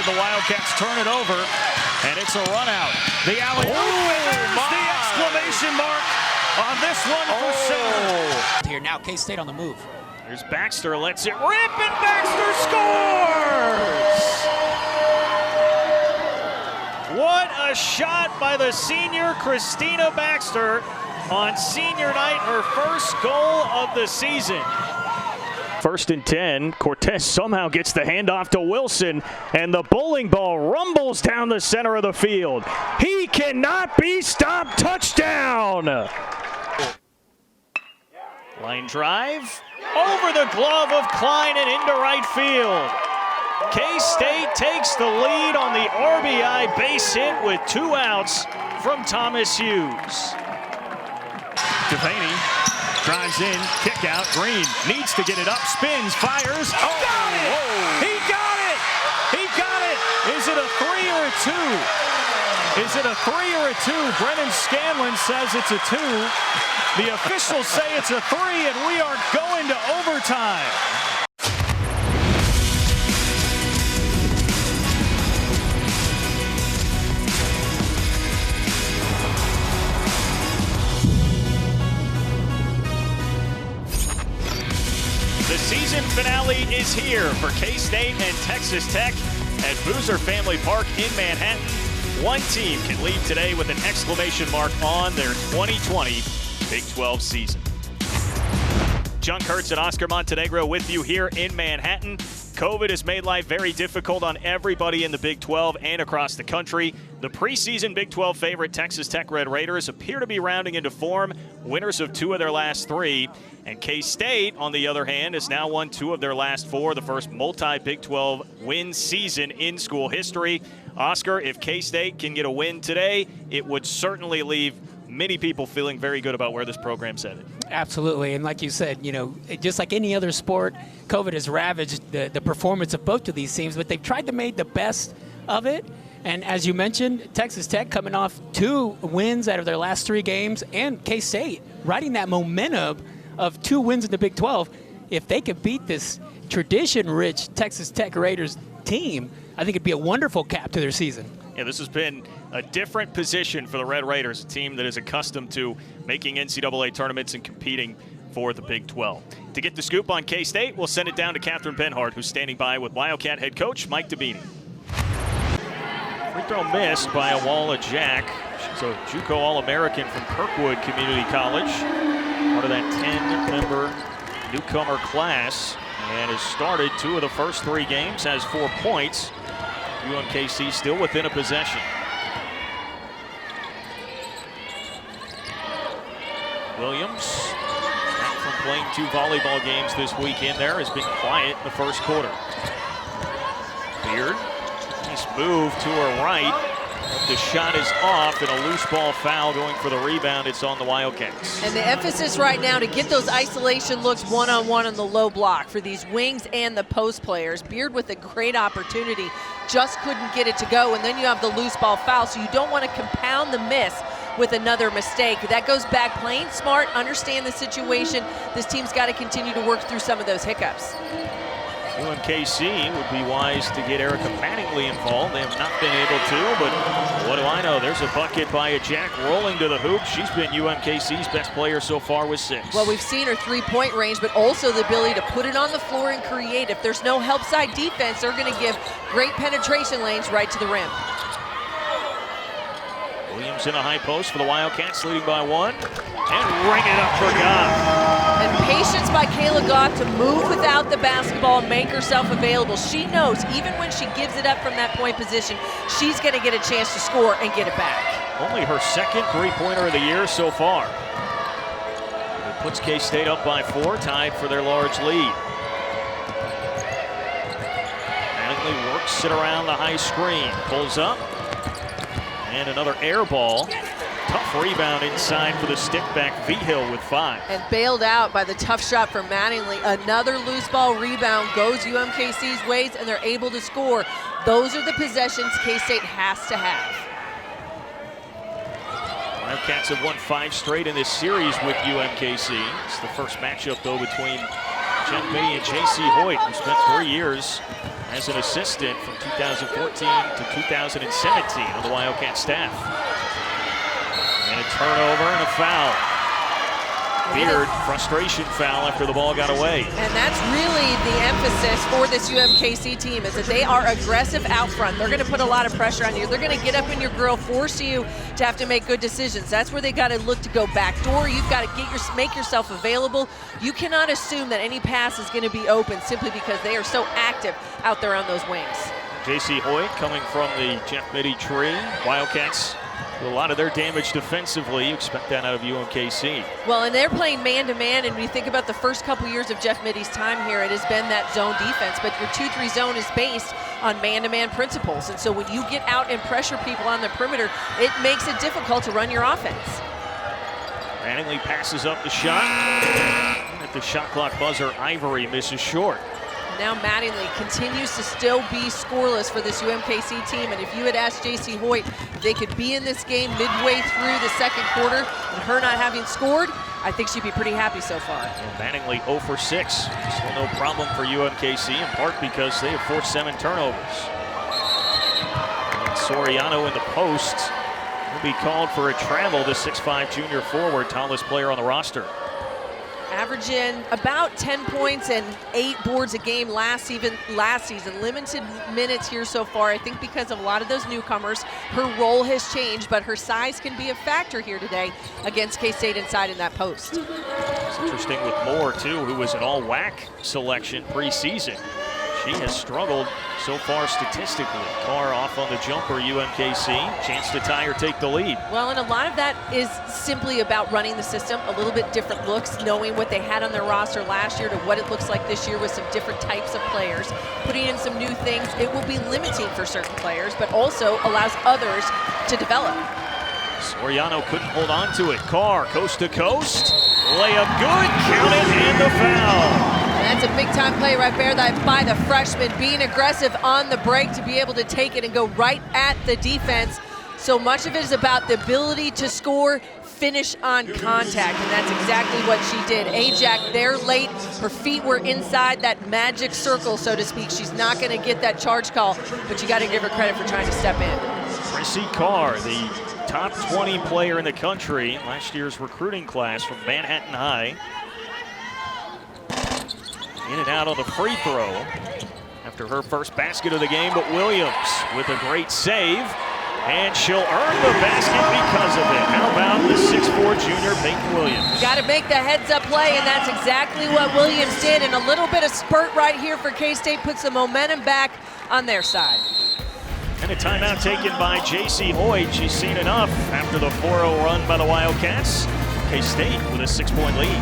deflected. The Wildcats turn it over, and it's a run out. The alley-oop, and there's the exclamation mark on this one for center. Here now, K-State on the move. There's Baxter, lets it rip, and Baxter scores! What a shot by the senior Christina Baxter on senior night, her first goal of the season. 1st and 10, Kurtz somehow gets the handoff to Wilson, and the bowling ball rumbles down the center of the field. He cannot be stopped, touchdown! Line drive, over the glove of Klein and into right field. K-State takes the lead on the RBI base hit with 2 outs from Thomas Hughes. Devaney drives in, kick out, Green needs to get it up, spins, fires. Oh, got it! Whoa. He got it! He got it! Is it a 3 or a 2? Is it a 3 or a 2? Brennan Scanlon says it's a 2. The officials say it's a 3, and we are going to overtime. The season finale is here for K-State and Texas Tech at Boozer Family Park in Manhattan. One team can leave today with an exclamation mark on their 2020 Big 12 season. John Kurtz and Oscar Montenegro with you here in Manhattan. COVID has made life very difficult on everybody in the Big 12 and across the country. The preseason Big 12 favorite Texas Tech Red Raiders appear to be rounding into form, winners of 2 of their last 3. And K-State, on the other hand, has now won 2 of their last 4, the first multi-Big 12 win season in school history. Oscar, if K-State can get a win today, it would certainly leave many people feeling very good about where this program's headed. Absolutely, and like you said, you know, just like any other sport, COVID has ravaged the performance of both of these teams, but they've tried to make the best of it. And as you mentioned, Texas Tech coming off 2 wins out of their last 3 games, and K-State riding that momentum of 2 wins in the Big 12. If they could beat this tradition-rich Texas Tech Raiders team, I think it'd be a wonderful cap to their season. Yeah, this has been a different position for the Red Raiders, a team that is accustomed to making NCAA tournaments and competing for the Big 12. To get the scoop on K-State, we'll send it down to Catherine Penhart, who's standing by with Wildcat head coach Mike Dabini. Free throw missed by Awala Jack. She's a JUCO All-American from Kirkwood Community College, part of that 10-member newcomer class, and has started 2 of the first 3 games, has 4 points. UMKC still within a possession. Williams, back from playing 2 volleyball games this weekend there, has been quiet in the first quarter. Beard, nice move to her right. The shot is off, and a loose ball foul going for the rebound. It's on the Wildcats. And the emphasis right now to get those isolation looks one-on-one on the low block for these wings and the post players. Beard with a great opportunity, just couldn't get it to go, and then you have the loose ball foul, so you don't want to compound the miss with another mistake. That goes back playing smart, understand the situation. This team's got to continue to work through some of those hiccups. UMKC would be wise to get Erica Mattingly involved. They have not been able to, but what do I know? There's a bucket by a Jack rolling to the hoop. She's been UMKC's best player so far with 6. Well, we've seen her 3-point range, but also the ability to put it on the floor and create. If there's no help side defense, they're going to give great penetration lanes right to the rim. Williams in a high post for the Wildcats, leading by 1. And ring it up for Goff. And patience by Kayla Goff to move without the basketball and make herself available. She knows even when she gives it up from that point position, she's going to get a chance to score and get it back. Only her 2nd 3-pointer of the year so far. It puts K-State up by 4, tied for their large lead. Mattingly works it around the high screen, pulls up, and another air ball. Tough rebound inside for the stick back. V-Hill with 5. And bailed out by the tough shot from Mattingly. Another loose ball rebound goes UMKC's ways, and they're able to score. Those are the possessions K-State has to have. Wildcats have won 5 straight in this series with UMKC. It's the first matchup, though, between Jeff Mitty and J.C. Hoyt, who spent 3 years as an assistant from 2014 to 2017 on the Wildcat staff. And a turnover and a foul. Beard, frustration foul after the ball got away. And that's really the emphasis for this UMKC team, is that they are aggressive out front. They're going to put a lot of pressure on you. They're going to get up in your grill, force you to have to make good decisions. That's where they got to look to go backdoor. You've got to make yourself available. You cannot assume that any pass is going to be open simply because they are so active out there on those wings. J.C. Hoyt coming from the Jeff Mitty tree. Wildcats do a lot of their damage defensively. You expect that out of UMKC. Well, and they're playing man-to-man, and when you think about the first couple years of Jeff Mitty's time here, it has been that zone defense, but your 2-3 zone is based on man-to-man principles. And so when you get out and pressure people on the perimeter, it makes it difficult to run your offense. Mattingly passes up the shot. And at the shot clock buzzer, Ivory misses short. Now Mattingly continues to still be scoreless for this UMKC team, and if you had asked J.C. Hoyt if they could be in this game midway through the second quarter and her not having scored, I think she'd be pretty happy so far. Well, Mattingly 0 for 6. Still no problem for UMKC, in part because they have forced 7 turnovers. And Soriano in the post will be called for a travel, the 6'5" junior forward, tallest player on the roster. Averaging about 10 points and 8 boards a game last season. Limited minutes here so far. I think because of a lot of those newcomers, her role has changed, but her size can be a factor here today against K-State inside in that post. It's interesting with Moore, too, who was an all-WAC selection preseason. She has struggled so far statistically. Carr off on the jumper, UMKC. Chance to tie or take the lead. Well, and a lot of that is simply about running the system, a little bit different looks, knowing what they had on their roster last year to what it looks like this year with some different types of players. Putting in some new things, it will be limiting for certain players, but also allows others to develop. Soriano couldn't hold on to it. Carr, coast to coast. Layup good, count it, and the foul. That's a big-time play right there by the freshman, being aggressive on the break to be able to take it and go right at the defense. So much of it is about the ability to score, finish on contact, and that's exactly what she did. Ajax there late. Her feet were inside that magic circle, so to speak. She's not going to get that charge call, but you got to give her credit for trying to step in. Chrissy Carr, the top 20 player in the country, last year's recruiting class from Manhattan High. In and out on the free throw after her first basket of the game, but Williams with a great save, and she'll earn the basket because of it. How about the 6'4" junior Peyton Williams? Got to make the heads-up play, and that's exactly what Williams did, and a little bit of spurt right here for K-State puts the momentum back on their side. And a timeout taken by J.C. Hoyt. She's seen enough after the 4-0 run by the Wildcats. K-State with a 6-point lead.